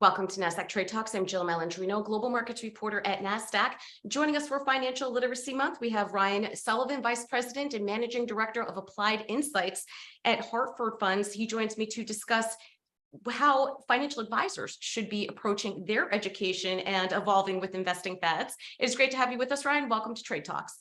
Welcome to Nasdaq TradeTalks. I'm Jill Malandrino, Global Markets Reporter at Nasdaq. Joining us for Financial Literacy Month, we have Ryan Sullivan, Vice President and Managing Director of Applied Insights at Hartford Funds. He joins me to discuss how financial advisors should be approaching their education and evolving with investing fads. It's great to have you with us, Ryan. Welcome to Trade Talks.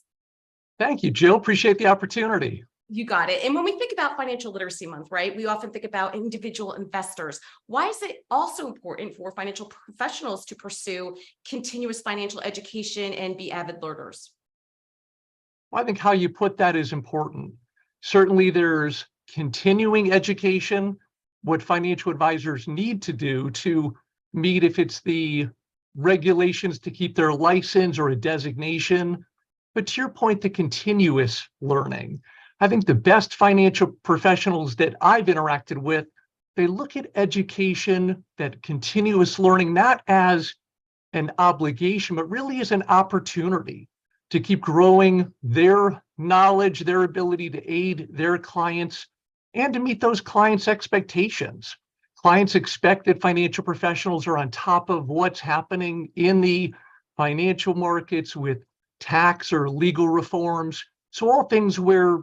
Thank you, Jill. Appreciate the opportunity. You got it. And when we think about Financial Literacy Month, right, we often think about individual investors. Why is it also important for financial professionals to pursue continuous financial education and be avid learners? Well, I think how you put that is important. Certainly, there's continuing education, what financial advisors need to do to meet, if it's the regulations to keep their license or a designation. But to your point, the continuous learning. I think the best financial professionals that I've interacted with, they look at education, that continuous learning, not as an obligation, but really as an opportunity to keep growing their knowledge, their ability to aid their clients, and to meet those clients' expectations. Clients expect that financial professionals are on top of what's happening in the financial markets with tax or legal reforms. So all things where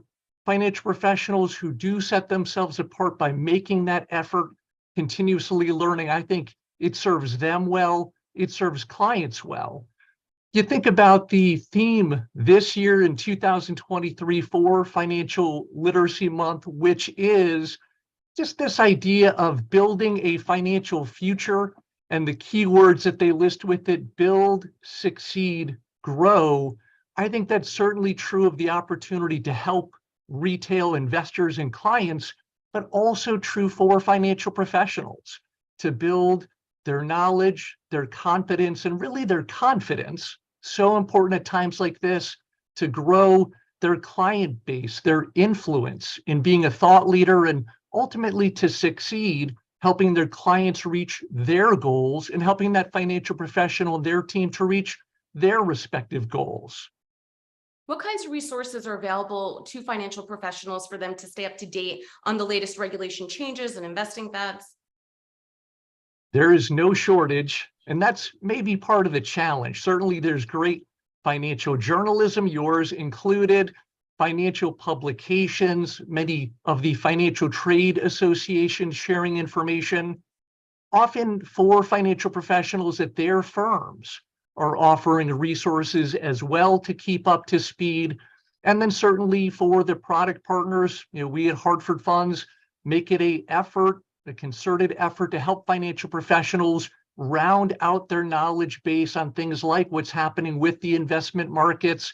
financial professionals who do set themselves apart by making that effort, continuously learning, I think it serves them well, it serves clients well. You think about the theme this year in 2023 for Financial Literacy Month, which is just this idea of building a financial future, and the keywords that they list with it: build, succeed, grow. I think that's certainly true of the opportunity to help retail investors and clients, but also true for financial professionals to build their knowledge, their confidence, and really their confidence. So important at times like this to grow their client base, their influence in being a thought leader, and ultimately to succeed, helping their clients reach their goals and helping that financial professional and their team to reach their respective goals. What kinds of resources are available to financial professionals for them to stay up to date on the latest regulation changes and investing fads? There is no shortage, and that's maybe part of the challenge. Certainly, there's great financial journalism, yours included, financial publications, many of the financial trade associations sharing information, often for financial professionals at their firms are offering resources as well to keep up to speed. And then certainly for the product partners, we at Hartford Funds make it a concerted effort to help financial professionals round out their knowledge base on things like what's happening with the investment markets,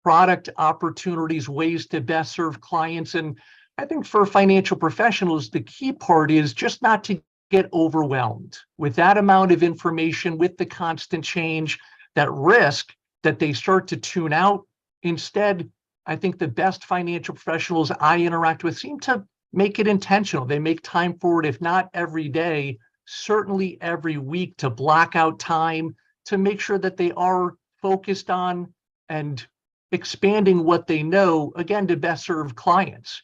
product opportunities, ways to best serve clients. And I think for financial professionals, the key part is just not to get overwhelmed with that amount of information, with the constant change, that risk that they start to tune out. Instead, I think the best financial professionals I interact with seem to make it intentional. They make time for it, if not every day, certainly every week, to block out time to make sure that they are focused on and expanding what they know, again, to best serve clients.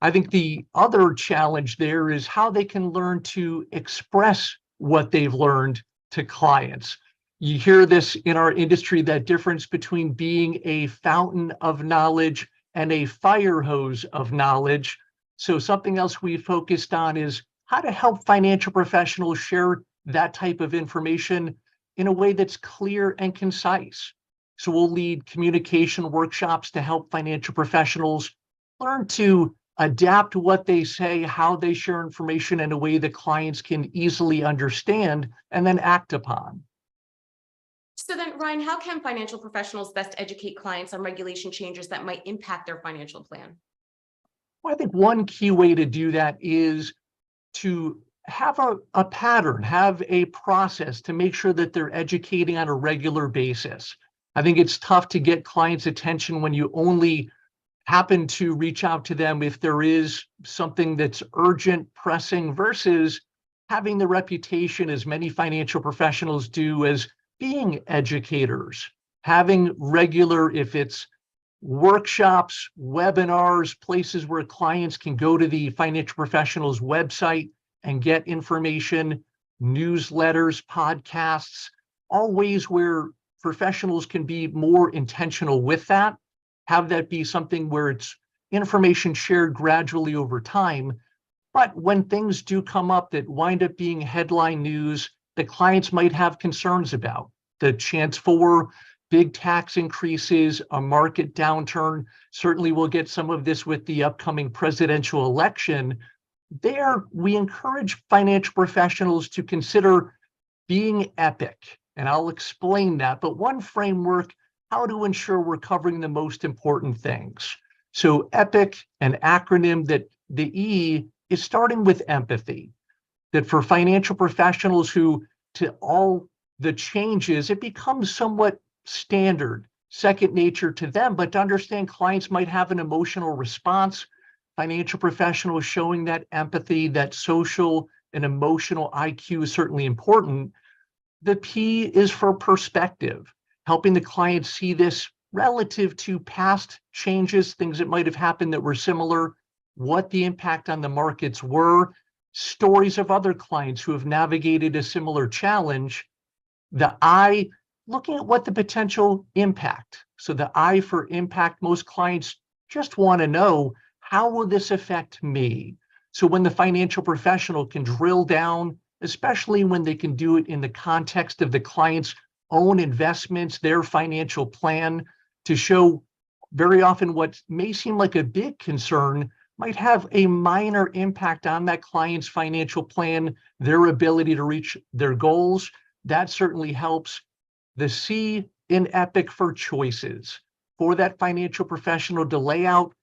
I think the other challenge there is how they can learn to express what they've learned to clients. You hear this in our industry, that difference between being a fountain of knowledge and a fire hose of knowledge. So something else we focused on is how to help financial professionals share that type of information in a way that's clear and concise. So we'll lead communication workshops to help financial professionals learn to adapt what they say, how they share information in a way that clients can easily understand and then act upon. So then, Ryan, how can financial professionals best educate clients on regulation changes that might impact their financial plan? Well, I think one key way to do that is to have a pattern, have a process to make sure that they're educating on a regular basis. I think it's tough to get clients' attention when you only happen to reach out to them if there is something that's urgent, pressing, versus having the reputation, as many financial professionals do, as being educators, having regular, if it's workshops, webinars, places where clients can go to the financial professional's website and get information, newsletters, podcasts, all ways where professionals can be more intentional with that, have that be something where it's information shared gradually over time. But when things do come up that wind up being headline news that clients might have concerns about, the chance for big tax increases, a market downturn, certainly we'll get some of this with the upcoming presidential election. There, we encourage financial professionals to consider being epic, and I'll explain that, but one framework, how to ensure we're covering the most important things. So EPIC, an acronym that the E is starting with empathy, that for financial professionals who, to all the changes, it becomes somewhat standard, second nature to them, but to understand clients might have an emotional response, financial professionals showing that empathy, that social and emotional IQ is certainly important. The P is for perspective, helping the client see this relative to past changes, things that might have happened that were similar, what the impact on the markets were, stories of other clients who have navigated a similar challenge. The I, looking at what the potential impact. So the I for impact, most clients just want to know, how will this affect me? So when the financial professional can drill down, especially when they can do it in the context of the client's own investments, their financial plan, to show very often what may seem like a big concern might have a minor impact on that client's financial plan, their ability to reach their goals. That certainly helps. The C in EPIC for choices, for that financial professional to lay out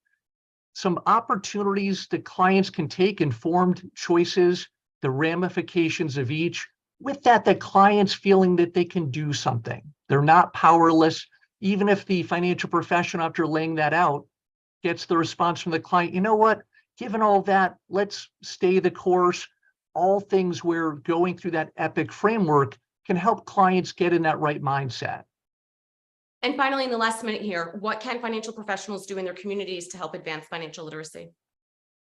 some opportunities that clients can take, informed choices, the ramifications of each. With that, the client's feeling that they can do something. They're not powerless. Even if the financial professional, after laying that out, gets the response from the client, you know what, given all that, let's stay the course. All things where going through that EPIC framework can help clients get in that right mindset. And finally, in the last minute here, what can financial professionals do in their communities to help advance financial literacy?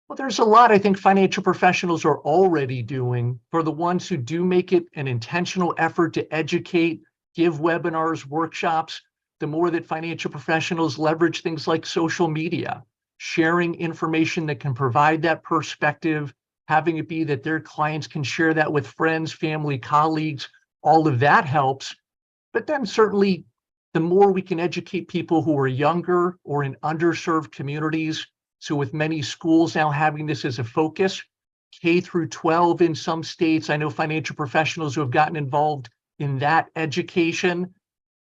Well, there's a lot I think financial professionals are already doing. For the ones who do make it an intentional effort to educate, give webinars, workshops, the more that financial professionals leverage things like social media, sharing information that can provide that perspective, having it be that their clients can share that with friends, family, colleagues, all of that helps. But then certainly the more we can educate people who are younger or in underserved communities. So with many schools now having this as a focus, K through 12 in some states, I know financial professionals who have gotten involved in that education,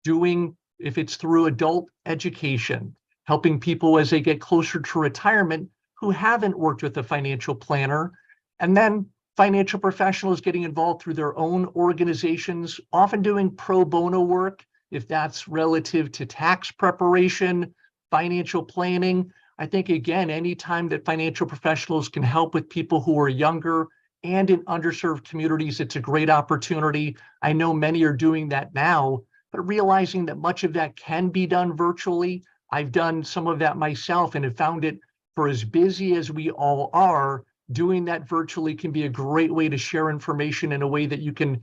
doing, if it's through adult education, helping people as they get closer to retirement who haven't worked with a financial planner, and then financial professionals getting involved through their own organizations, often doing pro bono work, if that's relative to tax preparation, financial planning. I think, again, anytime that financial professionals can help with people who are younger and in underserved communities, it's a great opportunity. I know many are doing that now, but realizing that much of that can be done virtually. I've done some of that myself and have found it, for as busy as we all are, doing that virtually can be a great way to share information in a way that you can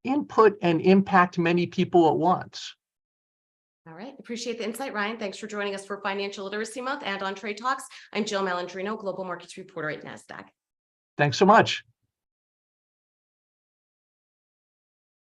input and impact many people at once. All right. Appreciate the insight, Ryan. Thanks for joining us for Financial Literacy Month and on Trade Talks. I'm Jill Malandrino, Global Markets Reporter at Nasdaq. Thanks so much.